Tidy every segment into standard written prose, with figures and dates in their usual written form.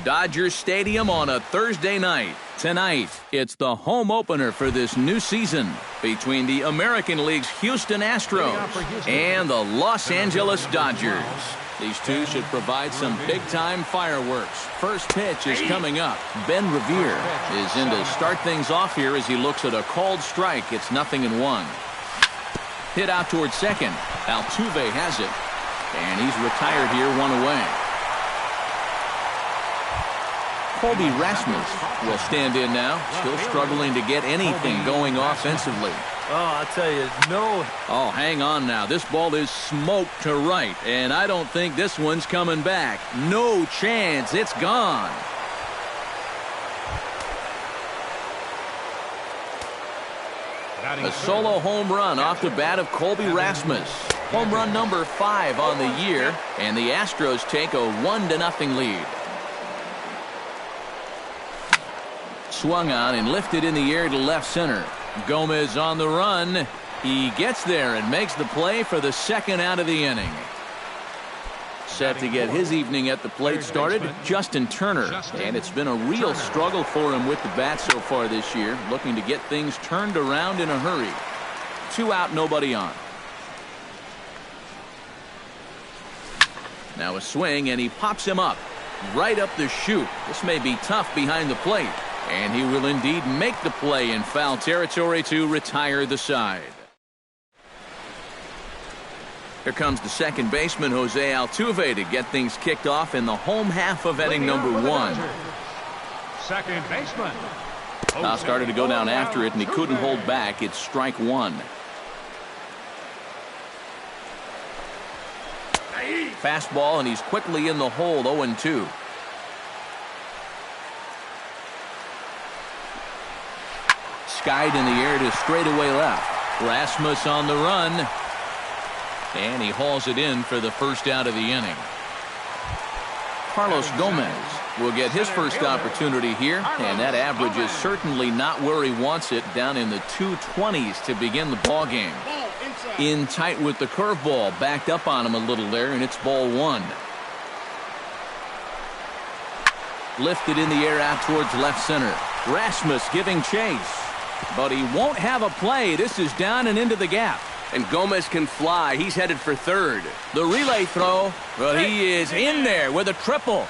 Dodger Stadium on a Thursday night. Tonight, it's the home opener for this new season between the American League's Houston Astros and the Los Angeles Dodgers. These two should provide some big-time fireworks. First pitch is coming up. Ben Revere is in to start things off here as he looks at a called strike. It's 0-1. Hit out towards second. Altuve has it, and he's retired here, 1 away. Colby Rasmus will stand in now, still struggling to get anything going offensively. Oh, I'll tell you, no. Oh, hang on now. This ball is smoked to right, and I don't think this one's coming back. No chance. It's gone. A solo home run off the bat of Colby Rasmus. Home run number 5 on the year, and the Astros take a 1-0 lead. Swung on and lifted in the air to left center. Gomez on the run. He gets there and makes the play for the second out of the inning. Set to get his evening at the plate started, Justin Turner. And it's been a real struggle for him with the bat so far this year, looking to get things turned around in a hurry. 2 out, nobody on. Now a swing, and he pops him up. Right up the chute. This may be tough behind the plate. And he will indeed make the play in foul territory to retire the side. Here comes the second baseman, Jose Altuve, to get things kicked off in the home half of inning number 1. Second baseman. Now started to go down after it, and he couldn't hold back. It's strike 1. Fastball, and he's quickly in the hole, 0-2. Skied in the air to straightaway left. Rasmus on the run. And he hauls it in for the first out of the inning. Carlos Gomez will get his first opportunity here, and that average is certainly not where he wants it, down in the 220s to begin the ball game. In tight with the curveball, backed up on him a little there, and it's ball 1. Lifted in the air out towards left center. Rasmus giving chase. But he won't have a play. This is down and into the gap. And Gomez can fly. He's headed for third. The relay throw. Well, he is in there with a triple.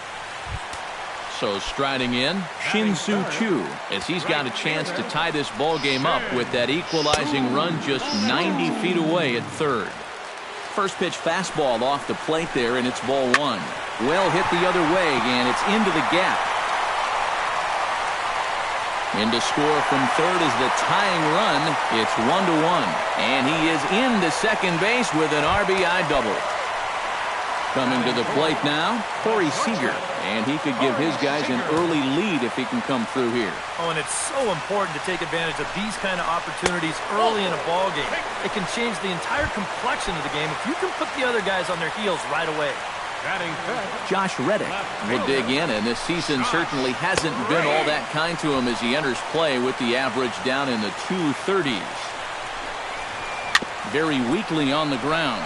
So striding in, Shin-Soo Choo, as he's got a chance to tie this ball game up with that equalizing run just 90 feet away at third. First pitch fastball off the plate there, and it's ball 1. Well hit the other way, and it's into the gap. In to score from third is the tying run. It's 1-1. And he is into second base with an RBI double. Coming to the plate now, Corey Seager. And he could give his guys an early lead if he can come through here. Oh, and it's so important to take advantage of these kind of opportunities early in a ball game. It can change the entire complexion of the game if you can put the other guys on their heels right away. Josh Reddick will dig in, and this season certainly hasn't been all that kind to him as he enters play with the average down in the 230s. Very weakly on the ground.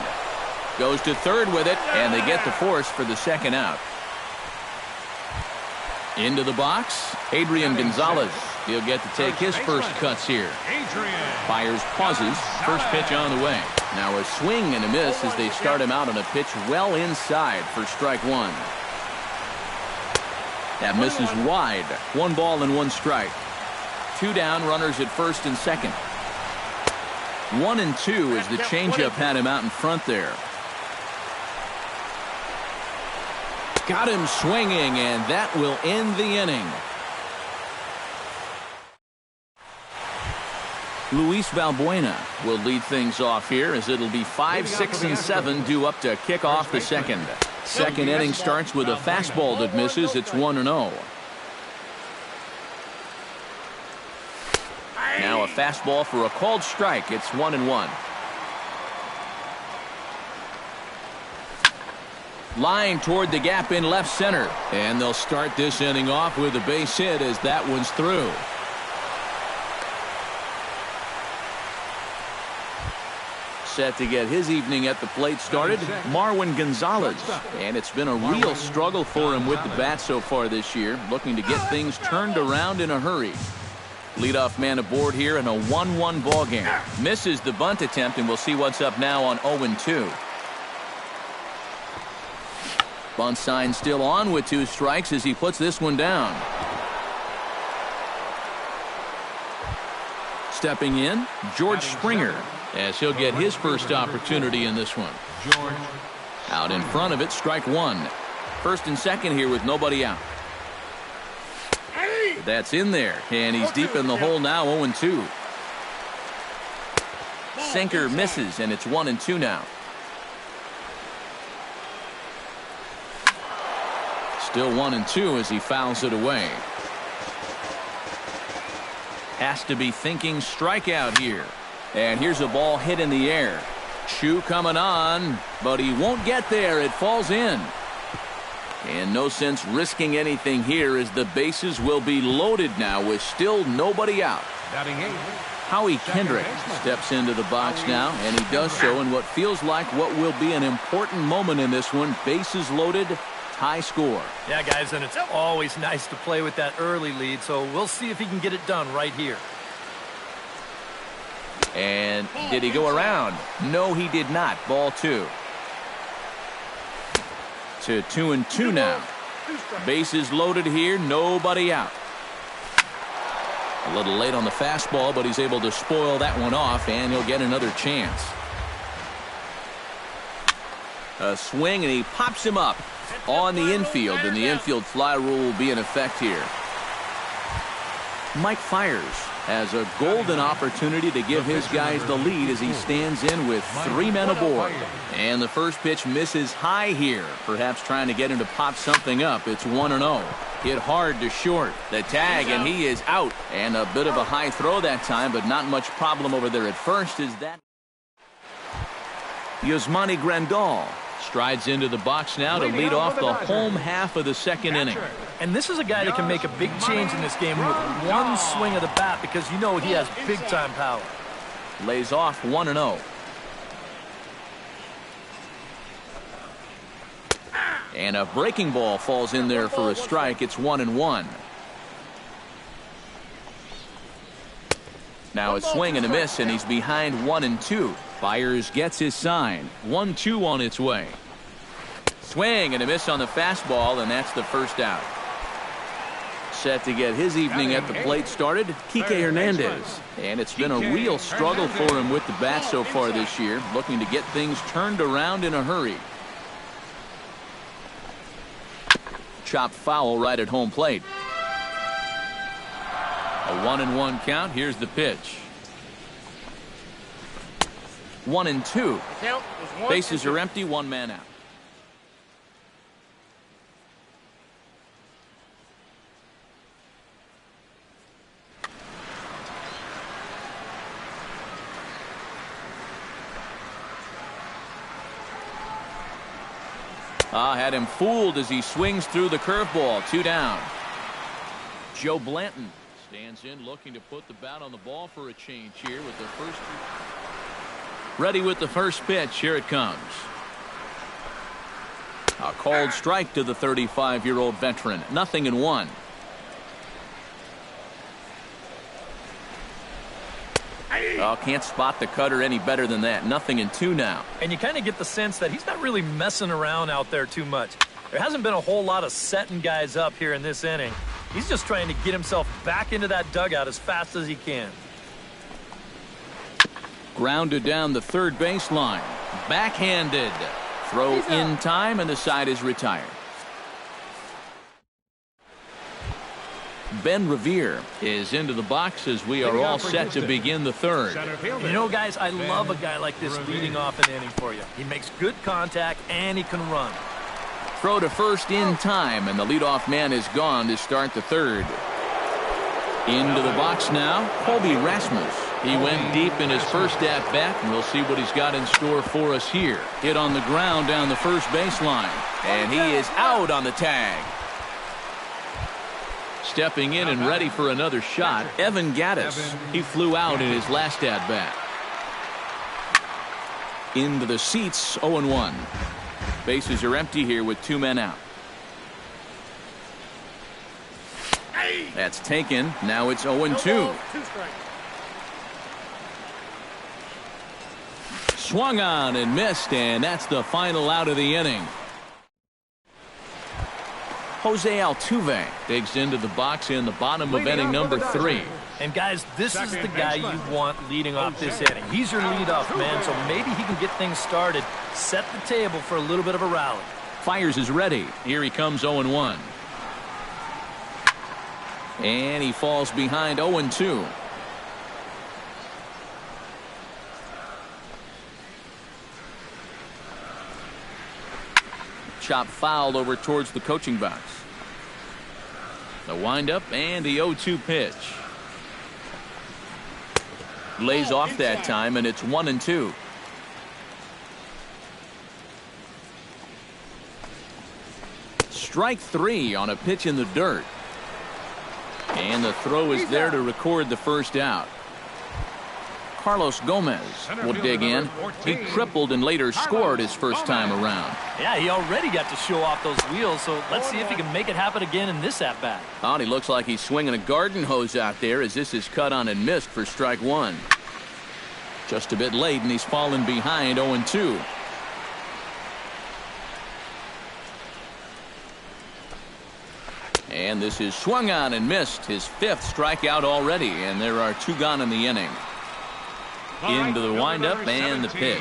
Goes to third with it, and they get the force for the second out. Into the box, Adrian Gonzalez. He'll get to take his first cuts here. Fires pauses. First pitch on the way. Now a swing and a miss as they start him out on a pitch well inside for strike 1. That misses wide. 1 ball and 1 strike. 2 down, runners at first and second. 1-2 as the changeup had him out in front there. Got him swinging, and that will end the inning. Luis Valbuena will lead things off here as it'll be 5, 6, and 7 due up to kick off the second. Second inning starts with a fastball that misses. It's 1-0. Now a fastball for a called strike. It's 1-1. Line toward the gap in left center. And they'll start this inning off with a base hit as that one's through. Set to get his evening at the plate started, Marwin Gonzalez. And it's been a real struggle for him with the bat so far this year, looking to get things turned around in a hurry. Leadoff man aboard here in a 1-1 ball game. Misses the bunt attempt, and we'll see what's up now on 0-2. Bunt sign still on with 2 strikes as he puts this one down. Stepping in, George Springer, as he'll get his first opportunity in this one. Out in front of it, strike 1. First and second here with nobody out. That's in there, and he's deep in the hole now, 0-2. Sinker misses, and it's 1-2 now. Still 1-2 as he fouls it away. Has to be thinking strikeout here. And here's a ball hit in the air. Shoe coming on, but he won't get there. It falls in. And no sense risking anything here as the bases will be loaded now with still nobody out. Howie Kendrick steps into the box now, and he does so in what feels like what will be an important moment in this one. Bases loaded, high score. Yeah, guys, and it's always nice to play with that early lead, so we'll see if he can get it done right here. And did he go around? No, he did not. Ball 2. To 2-2 now. Bases loaded here, nobody out. A little late on the fastball, but he's able to spoil that one off, and he'll get another chance. A swing, and he pops him up on the infield, and the infield fly rule will be in effect here. Mike Fiers has a golden opportunity to give his guys the lead as he stands in with 3 men aboard. And the first pitch misses high here, perhaps trying to get him to pop something up. It's 1-0. Hit hard to short. The tag, and he is out. And a bit of a high throw that time, but not much problem over there at first. Is that Yasmani Grandal strides into the box now to lead off the home half of the second inning. And this is a guy that can make a big change in this game with one swing of the bat, because you know he has big-time power. Lays off 1-0. And a breaking ball falls in there for a strike. It's 1-1. Now a swing and a miss, and he's behind 1-2. Fiers gets his sign. 1-2 on its way. Swing and a miss on the fastball, and that's the first out. Set to get his evening at the plate started, Kike Hernandez. And it's been a real struggle for him with the bat so far this year, looking to get things turned around in a hurry. Chopped foul right at home plate. A 1-1 count. Here's the pitch. 1-2. Bases are empty, 1 man out. Had him fooled as he swings through the curveball. 2 down. Joe Blanton stands in, looking to put the bat on the ball for a change here with the first. Ready with the first pitch. Here it comes. A called strike to the 35-year-old veteran. 0-1. Oh, can't spot the cutter any better than that. 0-2 now. And you kind of get the sense that he's not really messing around out there too much. There hasn't been a whole lot of setting guys up here in this inning. He's just trying to get himself back into that dugout as fast as he can. Grounded down the third baseline. Backhanded. Throw in time, and the side is retired. Ben Revere is into the box as we are all set to begin the third. You know, guys, I love a guy like this leading off an inning for you. He makes good contact, and he can run. Throw to first in time, and the leadoff man is gone to start the third. Into the box now, Colby Rasmus. He went deep in his first at-bat, and we'll see what he's got in store for us here. Hit on the ground down the first baseline, and he is out on the tag. Stepping in and ready for another shot, Evan Gattis. He flew out in his last at-bat. Into the seats, 0-1. Bases are empty here with 2 men out. That's taken. Now it's 0-2. Swung on and missed, and that's the final out of the inning. Jose Altuve digs into the box in the bottom of inning number 3. And guys, this is the guy you want leading off this inning. He's your leadoff man, so maybe he can get things started, set the table for a little bit of a rally. Fires is ready. Here he comes, 0-1. And he falls behind, 0-2. Chop foul over towards the coaching box. The windup and the 0-2 pitch. Lays off that time, and it's 1-2. Strike 3 on a pitch in the dirt. And the throw is there to record the first out. Carlos Gomez will dig in. He tripled and later scored his first time around. Yeah, he already got to show off those wheels, so let's see if he can make it happen again in this at-bat. Oh, and he looks like he's swinging a garden hose out there as this is cut on and missed for strike 1. Just a bit late, and he's fallen behind, 0-2. And this is swung on and missed, his 5th strikeout already, and there are 2 gone in the inning. Into the windup and the pitch.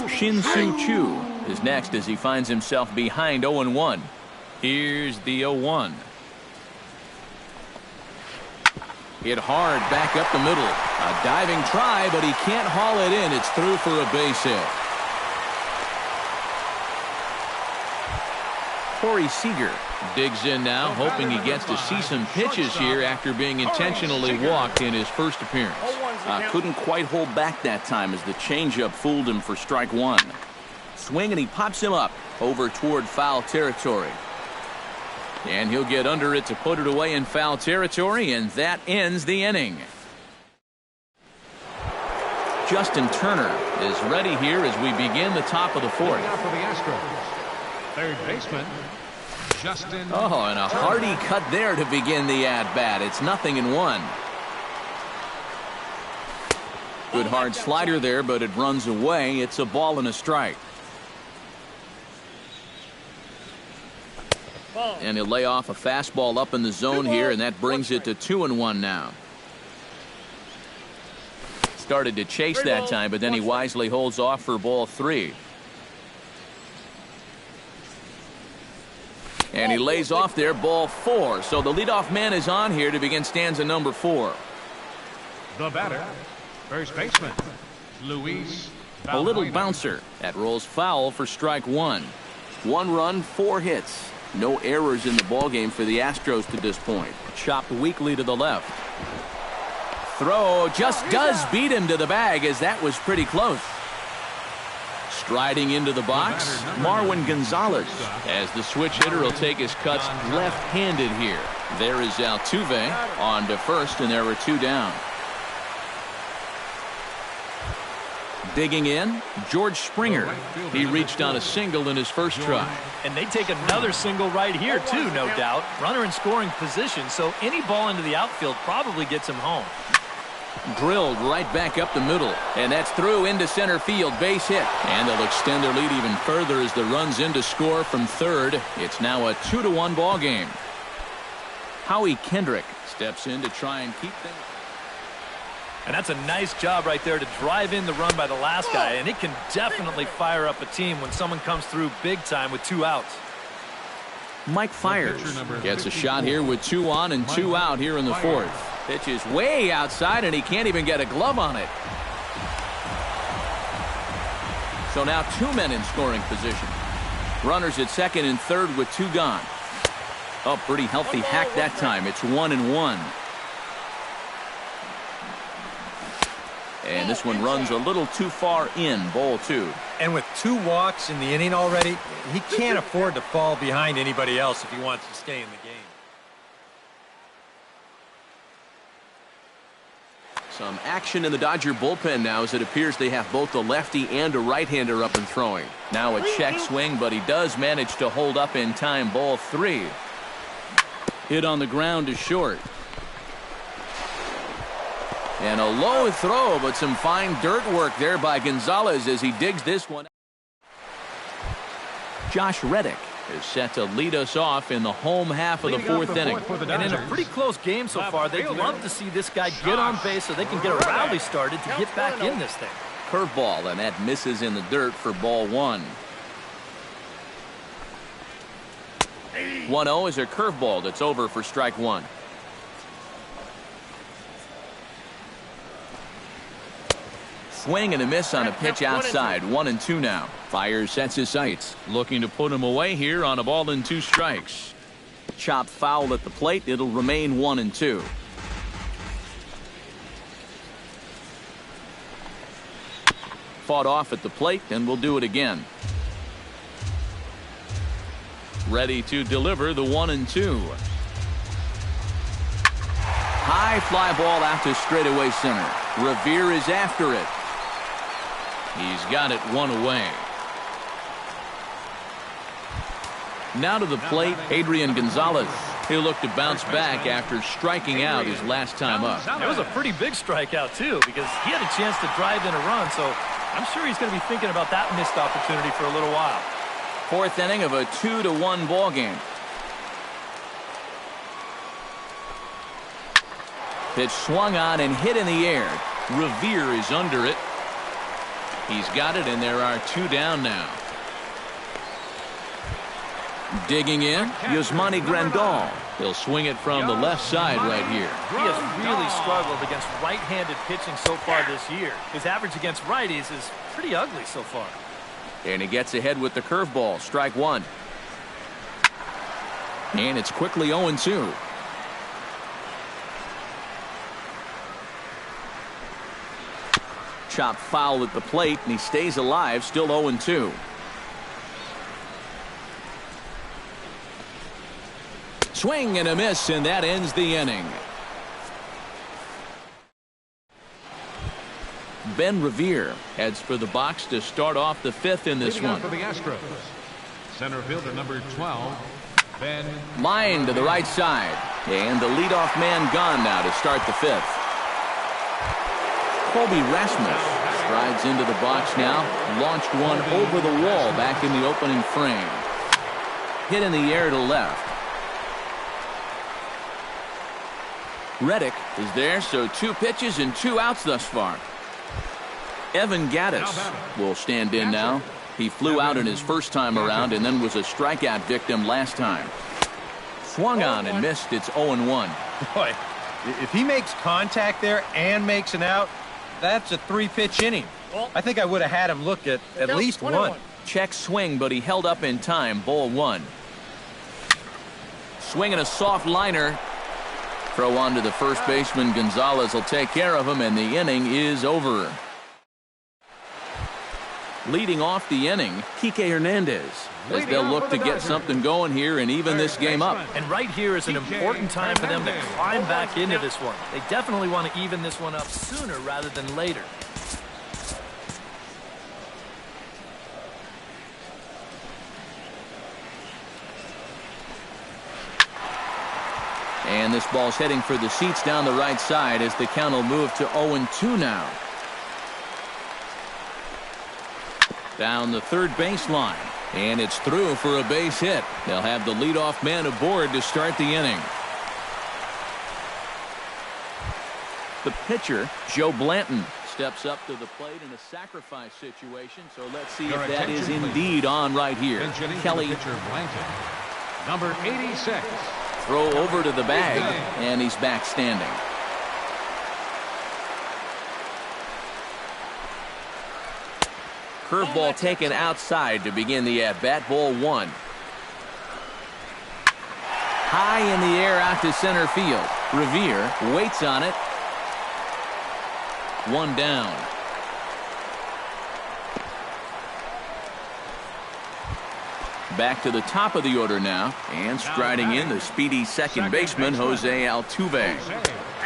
Shin-Soo Choo is next as he finds himself behind, 0-1. Here's the 0-1. Hit hard back up the middle. A diving try, but he can't haul it in. It's through for a base hit. Corey Seager digs in now, hoping he gets to see some pitches here after being intentionally walked in his first appearance. Couldn't quite hold back that time as the changeup fooled him for strike 1. Swing, and he pops him up over toward foul territory. And he'll get under it to put it away in foul territory, and that ends the inning. Justin Turner is ready here as we begin the top of the 4th. Now for the Astros, third baseman, Justin. Oh, and a hearty cut there to begin the at-bat. It's 0-1. Good hard slider there, but it runs away. It's a ball and a strike. And he'll lay off a fastball up in the zone here, and that brings it to 2-1 now. Started to chase that time, but then he wisely holds off for ball 3. And he lays off there, ball 4. So the leadoff man is on here to begin stanza number 4. The batter, first baseman, Luis. A little bouncer. That rolls foul for strike 1. 1 run, 4 hits. No errors in the ballgame for the Astros to this point. Chopped weakly to the left. Throw just does beat him to the bag, as that was pretty close. Striding into the box, Marwin Gonzalez, as the switch hitter will take his cuts left-handed here. There is Altuve on to first, and there were 2 down. Digging in, George Springer. He reached on a single in his first try. And they take another single right here, too, no doubt. Runner in scoring position, so any ball into the outfield probably gets him home. Drilled right back up the middle, and that's through into center field, base hit. And they'll extend their lead even further as the runs in to score from third. It's now a 2-1 ball game. Howie Kendrick steps in to try and keep things. And that's a nice job right there to drive in the run by the last guy, and it can definitely fire up a team when someone comes through big time with 2 outs. Mike Fiers gets a shot here with 2 on and 2 out here in the 4th. Pitch is way outside, and he can't even get a glove on it. So now 2 men in scoring position. Runners at second and third with 2 gone. Oh, pretty healthy hack that time. It's 1-1. And this one runs a little too far in, ball 2. And with 2 walks in the inning already, he can't afford to fall behind anybody else if he wants to stay in the game. Some action in the Dodger bullpen now, as it appears they have both a lefty and a right-hander up and throwing. Now a check swing, but he does manage to hold up in time. Ball 3. Hit on the ground to short. And a low throw, but some fine dirt work there by Gonzalez as he digs this one. Josh Reddick is set to lead us off in the home half of the 4th inning. And in a pretty close game so far, they'd love to see this guy get on base so they can get a rally started to get back in this thing. Curveball, and that misses in the dirt for ball 1. 1-0 is a curveball that's over for strike 1. Swing and a miss on a pitch outside. 1-2 now. Fires sets his sights, looking to put him away here on a ball and 2 strikes. Chopped foul at the plate. It'll remain 1-2. Fought off at the plate, and we'll do it again. Ready to deliver the 1-2. High fly ball out to straightaway center. Revere is after it. He's got it 1 away. Now to the plate, Adrian Gonzalez. He'll look to bounce back after striking out his last time up. It was a pretty big strikeout, too, because he had a chance to drive in a run, so I'm sure he's going to be thinking about that missed opportunity for a little while. 4th inning of a 2-1 ball game. Pitch swung on and hit in the air. Revere is under it. He's got it, and there are 2 down now. Digging in, Yasmani Grandal. He'll swing it from the left side right here. He has really struggled against right-handed pitching so far this year. His average against righties is pretty ugly so far. And he gets ahead with the curveball. Strike 1. And it's quickly 0-2. Chopped foul at the plate, and he stays alive, still 0-2. Swing and a miss, and that ends the inning. Ben Revere heads for the box to start off the 5th in this one. For the Astros, center fielder number 12, Ben. Line to the right side, and the leadoff man gone now to start the 5th. Colby Rasmus strides into the box now, launched one over the wall back in the opening frame. Hit in the air to left. Reddick is there, so 2 pitches and 2 outs thus far. Evan Gattis will stand in now. He flew out in his first time around and then was a strikeout victim last time. Swung on and missed. It's 0-1. Boy, if he makes contact there and makes an out, that's a 3-pitch inning. I think I would have had him look at least 1. Check swing, but he held up in time. Ball 1. Swinging a soft liner. Throw on to the first baseman. Gonzalez will take care of him, and the inning is over. Leading off the inning, Kike Hernandez, as they'll look to get something going here and even this game up. And right here is an important time for them to climb back into this one. They definitely want to even this one up sooner rather than later. And this ball's heading for the seats down the right side as the count will move to 0-2 now. Down the third baseline, and it's through for a base hit. They'll have the leadoff man aboard to start the inning. The pitcher, Joe Blanton, steps up to the plate in a sacrifice situation, so let's see if that is indeed on right here. Kelly. Pitcher Blanton, number 86. Throw over to the bag, and he's back standing. Curveball taken outside to begin the at-bat. Ball 1. High in the air out to center field. Revere waits on it. 1 down. Back to the top of the order now, and striding in the speedy second baseman, Jose Altuve.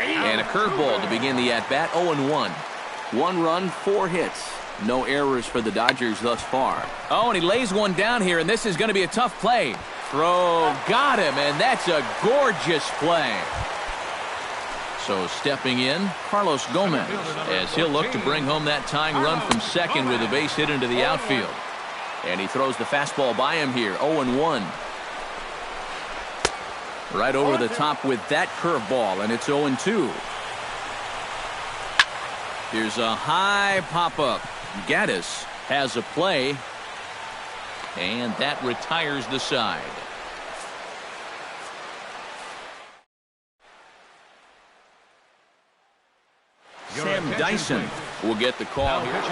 And a curveball to begin the at-bat, 0-1. 1 run, 4 hits. No errors for the Dodgers thus far. Oh, and he lays one down here, and this is going to be a tough play. Throw, got him, and that's a gorgeous play. So stepping in, Carlos Gomez, as he'll look to bring home that tying run from second with a base hit into the outfield. And he throws the fastball by him here, 0-1. Right over the top with that curveball, and it's 0-2. Here's a high pop-up. Gaddis has a play, and that retires the side. Sam Dyson will get the call here.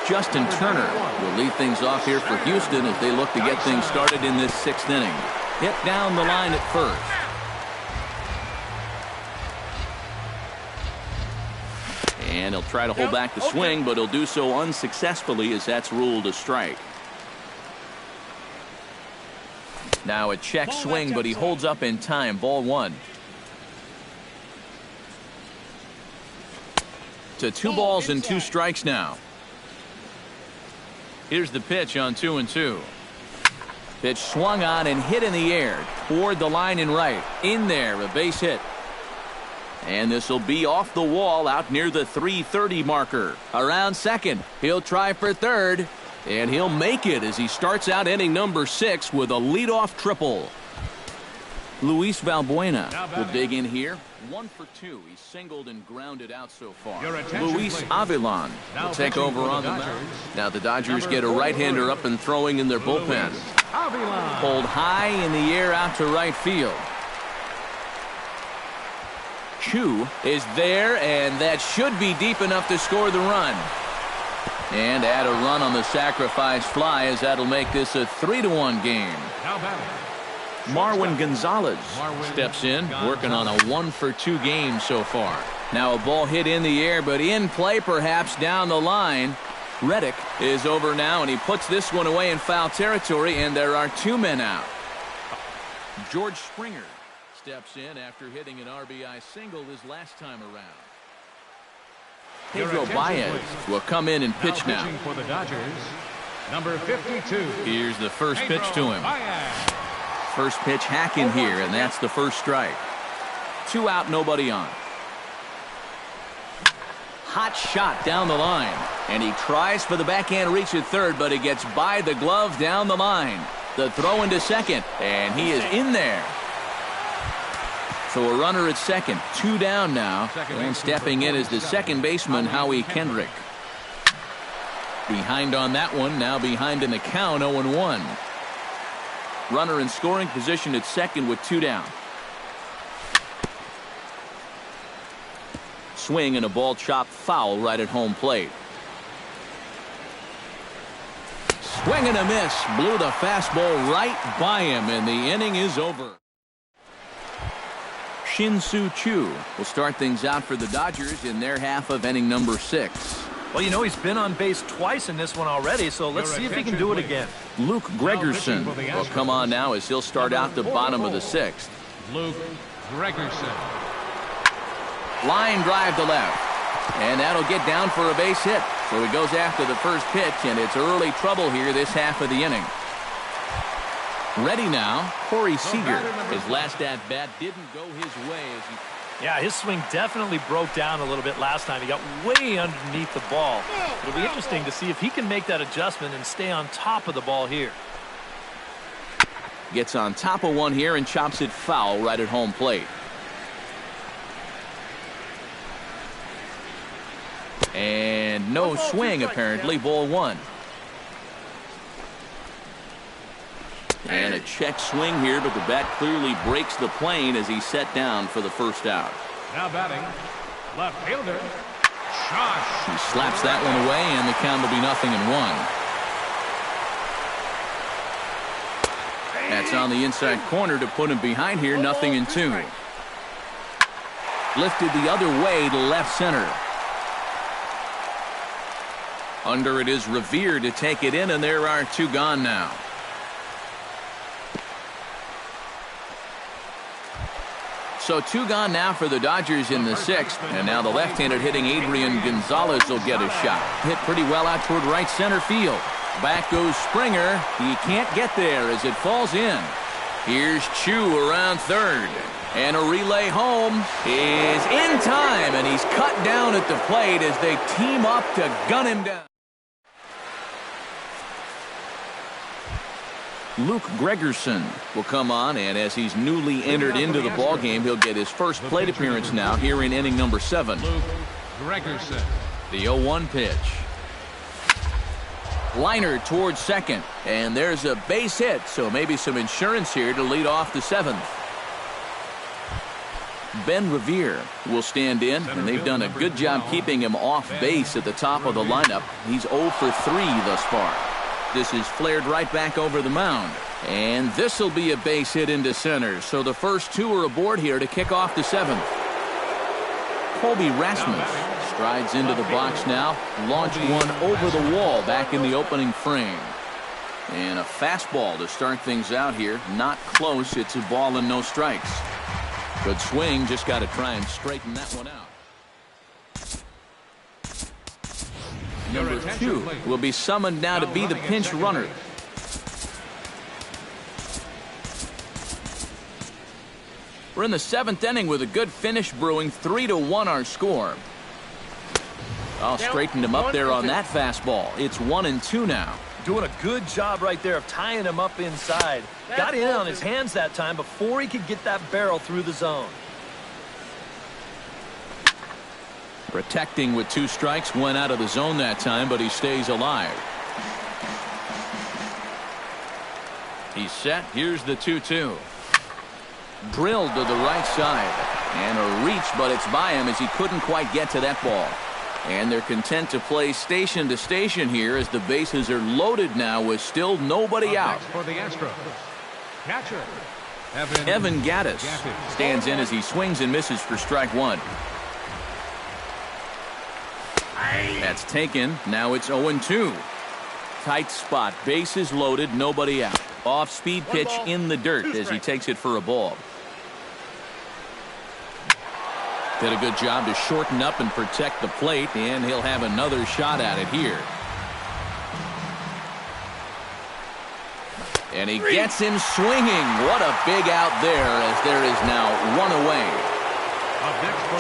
Justin Turner will lead things off here for Houston as they look to get things started in this 6th inning. Hit down the line at first. And he'll try to hold back the swing, but he'll do so unsuccessfully as that's ruled a strike. Now a check swing, but he holds up in time. Ball 1. To 2 balls and 2 strikes now. Here's the pitch on 2-2. Pitch swung on and hit in the air toward the line and right. In there, a base hit. And this will be off the wall out near the 330 marker. Around second, he'll try for third, and he'll make it as he starts out inning number 6 with a leadoff triple. Luis Valbuena will dig in here. 1 for 2. He's singled and grounded out so far. Luis Avilan will take over on the mound. Now the Dodgers get a right-hander up and throwing in their bullpen. Pulled high in the air out to right field. Chu is there, and that should be deep enough to score the run. And add a run on the sacrifice fly as that'll make this a 3-1 game. Marwin Gonzalez steps in, working on a 1 for 2 game so far. Now a ball hit in the air, but in play perhaps down the line. Reddick is over now, and he puts this one away in foul territory, and there are 2 men out. George Springer steps in after hitting an RBI single his last time around. Pedro Baez will come in and pitch now. For the Dodgers, number 52. Here's the first pitch to him. First pitch hacking here, and that's the first strike. 2 out, nobody on. Hot shot down the line, and he tries for the backhand reach at third, but he gets by the glove down the line. The throw into second, and he is in there. So a runner at second, 2 down now, and stepping in is the second baseman, Howie Kendrick. Behind on that one, now behind in the count, 0-1. Runner in scoring position at second with 2 down. Swing and a ball chopped foul right at home plate. Swing and a miss. Blew the fastball right by him, and the inning is over. Shin-Soo Choo will start things out for the Dodgers in their half of inning number 6. Well, you know, he's been on base twice in this one already, so let's see if he can do it again. Luke Gregerson will come on now as he'll start out the bottom of the 6th. Luke Gregerson. Line drive to left, and that'll get down for a base hit. So he goes after the first pitch, and it's early trouble here this half of the inning. Ready now, Corey Seager. His last at-bat didn't go his way as he... Yeah, his swing definitely broke down a little bit last time. He got way underneath the ball. It'll be interesting to see if he can make that adjustment and stay on top of the ball here. Gets on top of one here and chops it foul right at home plate. And no swing, apparently. Ball 1. And a check swing here, but the bat clearly breaks the plane as he's set down for the first out. Now batting, left fielder, Josh. He slaps that one away, and the count will be 0-1. That's on the inside corner to put him behind here, 0-2. Lifted the other way to left center. Under it is Revere to take it in, and there are 2 gone now. So 2 gone now for the Dodgers in the 6th. And now the left-handed hitting Adrian Gonzalez will get a shot. Hit pretty well out toward right center field. Back goes Springer. He can't get there as it falls in. Here's Chu around third. And a relay home is in time. And he's cut down at the plate as they team up to gun him down. Luke Gregerson will come on, and as he's newly entered into the ballgame, he'll get his first plate appearance now here in inning number 7. Luke Gregerson. The 0-1 pitch. Liner towards second, and there's a base hit, so maybe some insurance here to lead off the 7th. Ben Revere will stand in, and they've done a good job keeping him off base at the top of the lineup. He's 0 for 3 thus far. This is flared right back over the mound. And this will be a base hit into center. So the first 2 are aboard here to kick off the 7th. Colby Rasmus strides into the box now. Launched one over the wall back in the opening frame. And a fastball to start things out here. Not close. It's a ball and no strikes. Good swing. Just got to try and straighten that one out. Number 2 will be summoned now to be the pinch runner. We're in the 7th inning with a good finish brewing. 3-1 our score. I'll straighten him up there on that fastball. It's 1-2 now. Doing a good job right there of tying him up inside. Got in on his hands that time before he could get that barrel through the zone. Protecting with 2 strikes, went out of the zone that time, but he stays alive. He's set. Here's the 2-2. Drilled to the right side. And a reach, but it's by him as he couldn't quite get to that ball. And they're content to play station to station here as the bases are loaded now with still nobody out. For the Astros, catcher Evan Gattis stands in as he swings and misses for strike 1. That's taken. Now it's 0-2. Tight spot. Bases loaded. Nobody out. Off-speed pitch in the dirt as he takes it for a ball. Did a good job to shorten up and protect the plate, and he'll have another shot at it here. And he gets him swinging. What a big out there as there is now 1 away.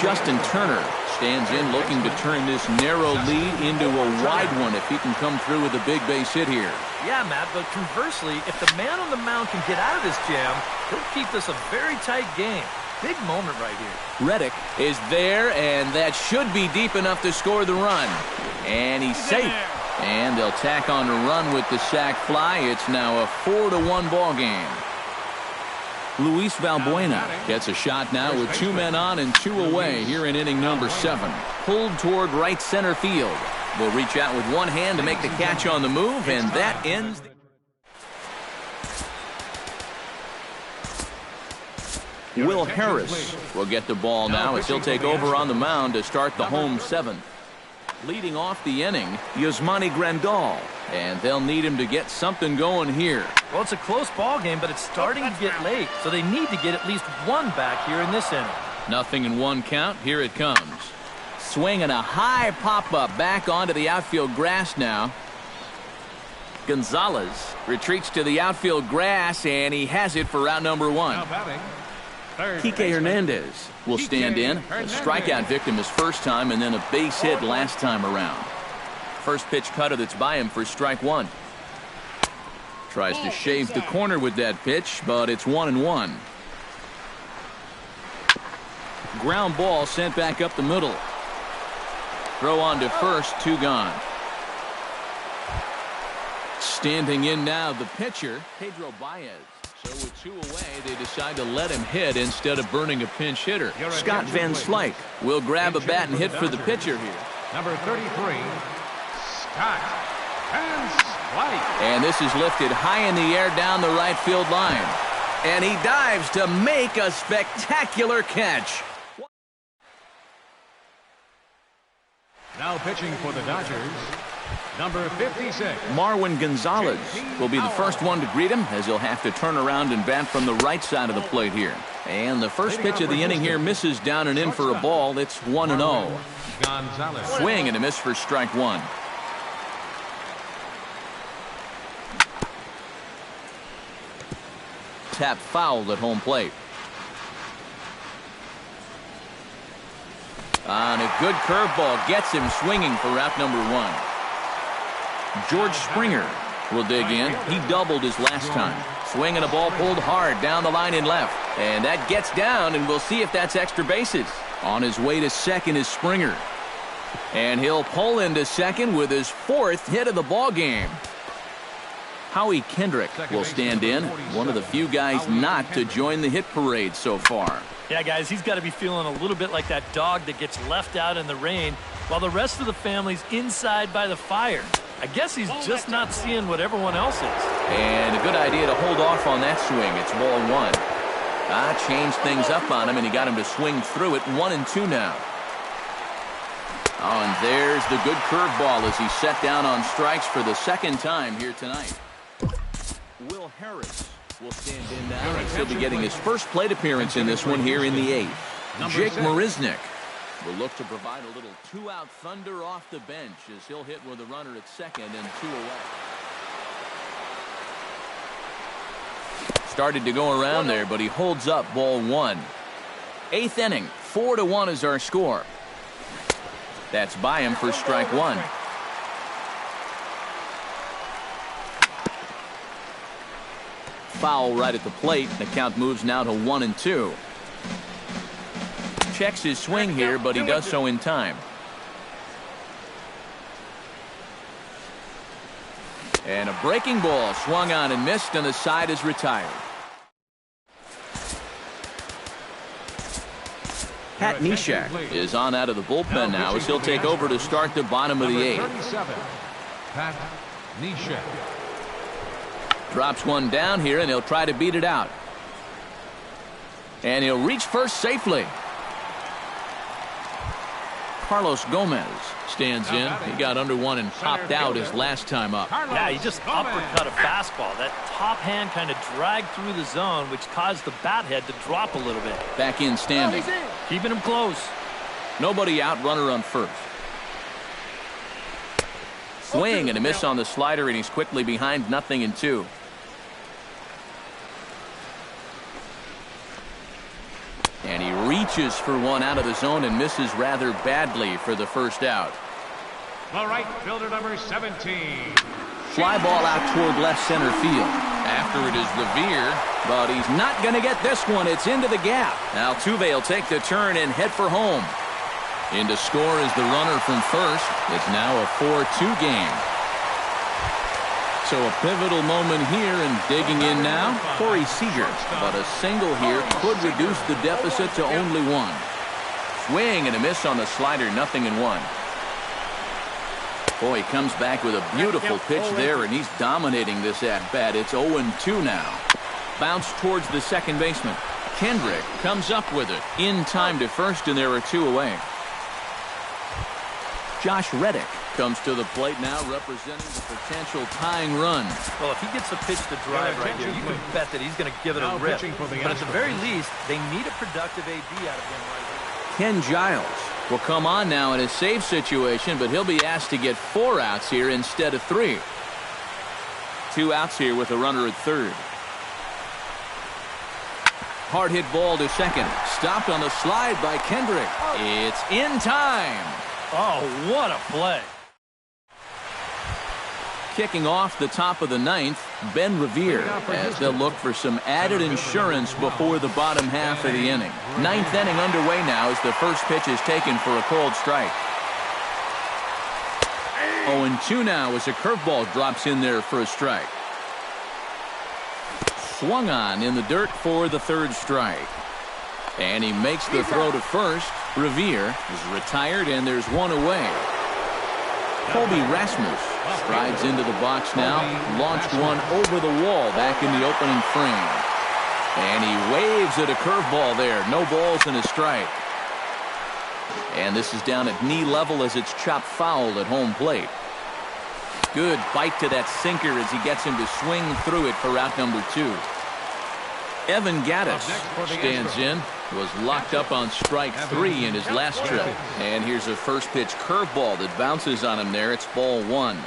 Justin Turner stands in looking to turn this narrow lead into a wide one if he can come through with a big base hit here. Yeah, Matt, but conversely, if the man on the mound can get out of this jam, he'll keep this a very tight game. Big moment right here. Reddick is there, and that should be deep enough to score the run. And he's safe. And they'll tack on a run with the sac fly. It's now a 4-1 ball game. Luis Valbuena gets a shot now with 2 men on and 2 away here in inning number 7. Pulled toward right center field. Will reach out with one hand to make the catch on the move, and that ends. Will Harris will get the ball now as he'll take over on the mound to start the home 7th. Leading off the inning, Yasmani Grandal, and they'll need him to get something going here. Well, it's a close ball game, but it's starting to get late, so they need to get at least 1 back here in this inning. Nothing in 1 count. Here it comes. Swinging a high pop-up back onto the outfield grass now. Gonzalez retreats to the outfield grass, and he has it for out number 1. Kike Hernandez will stand in. A strikeout victim his first time, and then a base hit last time around. First pitch cutter that's by him for strike 1. Tries to shave the corner with that pitch, but it's 1-1. Ground ball sent back up the middle. Throw on to first, 2 gone. Standing in now, the pitcher, Pedro Baez. So with 2 away, they decide to let him hit instead of burning a pinch hitter. Scott Van Slyke will grab a bat and hit for the pitcher here. Number 33, Scott Van Slyke. And this is lifted high in the air down the right field line. And he dives to make a spectacular catch. Now pitching for the Dodgers, number 56. Marwin Gonzalez will be the first one to greet him as he'll have to turn around and bat from the right side of the plate here. And the first pitch of the inning here misses down and in for a ball. It's 1-0. Swing and a miss for strike one. Tap fouled at home plate. On a good curveball, gets him swinging for out number one. George Springer will dig in. He doubled his last time. Swinging a ball pulled hard down the line in left. And that gets down, and we'll see if that's extra bases. On his way to second is Springer. And he'll pull into second with his fourth hit of the ball game. Howie Kendrick will stand in, one of the few guys not to join the hit parade so far. Yeah, guys, he's got to be feeling a little bit like that dog that gets left out in the rain while the rest of the family's inside by the fire. I guess he's just not seeing what everyone else is. And a good idea to hold off on that swing. It's ball one. Changed things up on him, and he got him to swing through it. 1-2 now. Oh, and there's the good curveball as he's set down on strikes for the second time here tonight. Will Harris will stand in now, and he'll be getting his first plate appearance in this one here in the eighth. Jake Marisnick will look to provide a little two-out thunder off the bench as he'll hit with a runner at second and two away. Started to go around there, but he holds up ball one. Eighth inning, 4-1 is our score. That's by him for strike one. Foul right at the plate. The count moves now to 1-2. Checks his swing here, but he does so in time. And a breaking ball swung on and missed, and the side is retired. Pat Neshek is on out of the bullpen now as he'll take over to start the bottom of the eighth. Pat Neshek. Drops one down here, and he'll try to beat it out. And he'll reach first safely. Carlos Gomez stands in. He got under one and popped out his last time up. Yeah, he just uppercut a fastball. That top hand kind of dragged through the zone, which caused the bat head to drop a little bit. Back in standing. Keeping him close. Nobody out, runner on first. Swing and a miss on the slider, and he's quickly behind 0-2. And he reaches for one out of the zone and misses rather badly for the first out. The right fielder, number 17. Fly ball out toward left center field. After it is Revere, but he's not going to get this one. It's into the gap. Altuve will take the turn and head for home. In to score is the runner from first. It's now a 4-2 game. So a pivotal moment here, and digging in now, Corey Seager. But a single here could reduce the deficit to only one. Swing and a miss on the slider, 0-1. Boy, he comes back with a beautiful pitch there, and he's dominating this at-bat. It's 0-2 now. Bounce towards the second baseman. Kendrick comes up with it. In time to first, and there are two away. Josh Reddick comes to the plate now, representing the potential tying run. Well, if he gets a pitch to drive right here, you can bet that he's going to give it a rip. But at the very least, they need a productive AB out of him right here. Ken Giles will come on now in a save situation, but he'll be asked to get 4 outs here instead of 3. 2 outs here with a runner at third. Hard hit ball to second. Stopped on the slide by Kendrick. It's in time. Oh, what a play. Kicking off the top of the 9th, Ben Revere, as they'll look for some added insurance before the bottom half of the inning. 9th inning underway now as the first pitch is taken for a called strike. 0-2 now as a curveball drops in there for a strike. Swung on in the dirt for the third strike. And he makes the throw to first. Revere is retired, and there's one away. Colby Rasmus strides into the box now. Launched one over the wall back in the opening frame. And he waves at a curveball there. No balls and a strike. And this is down at knee level as it's chopped foul at home plate. Good bite to that sinker as he gets him to swing through it for out number 2. Evan Gaddis stands in. Was locked up on strike 3 in his last trip. And here's a first pitch curveball that bounces on him there. It's ball 1.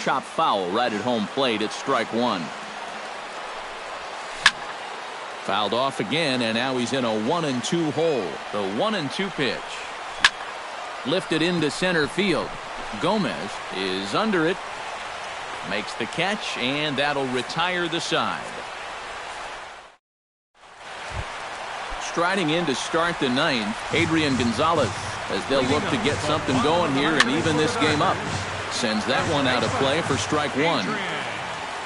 Chop foul right at home plate. It's strike 1. Fouled off again, and now he's in a 1-2 hole. The 1-2 pitch. Lifted into center field. Gomez is under it. Makes the catch, and that'll retire the side. Striding in to start the 9th, Adrian Gonzalez, as they'll look to get something going here and even this game up. Sends that one out of play for strike 1.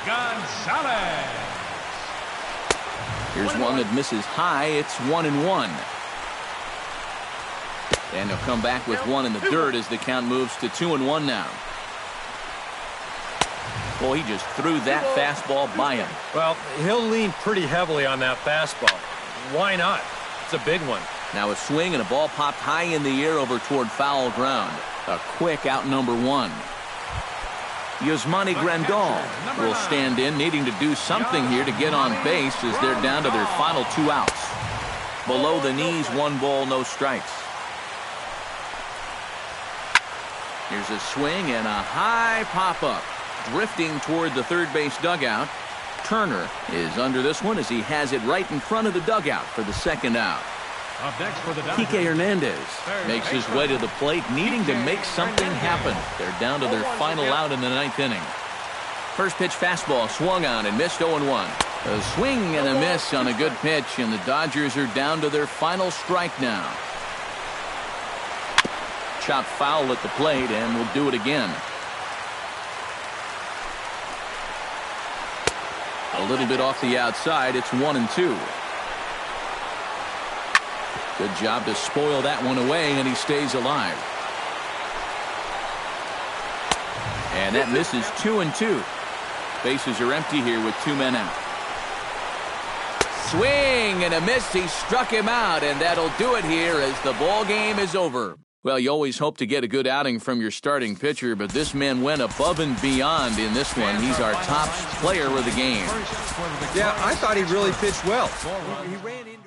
Gonzalez. Here's one that misses high. It's 1-1. And he'll come back with one in the dirt as the count moves to 2-1 now. Boy, he just threw that fastball by him. Well, he'll lean pretty heavily on that fastball. Why not? It's a big one. Now a swing and a ball popped high in the air over toward foul ground. A quick out number 1. Yasmani Grandal will stand in, needing to do something here to get on base as they're down to their final 2 outs. Below the knees, 1 ball, no strikes. Here's a swing and a high pop-up. Drifting toward the third base dugout. Turner is under this one as he has it right in front of the dugout for the 2nd out. Up next for the Dodgers, Kike Hernandez makes his way to the plate, needing to make something happen. They're down to their final out in the 9th inning. First pitch fastball swung on and missed 0-1. A swing and a miss on a good pitch, and the Dodgers are down to their final strike now. Chopped foul at the plate, and will do it again. A little bit off the outside. It's 1-2. Good job to spoil that one away, and he stays alive. And that misses 2-2. Bases are empty here with 2 men out. Swing and a miss. He struck him out, and that'll do it here as the ball game is over. Well, you always hope to get a good outing from your starting pitcher, but this man went above and beyond in this one. He's our top player of the game. Yeah, I thought he really pitched well. He ran into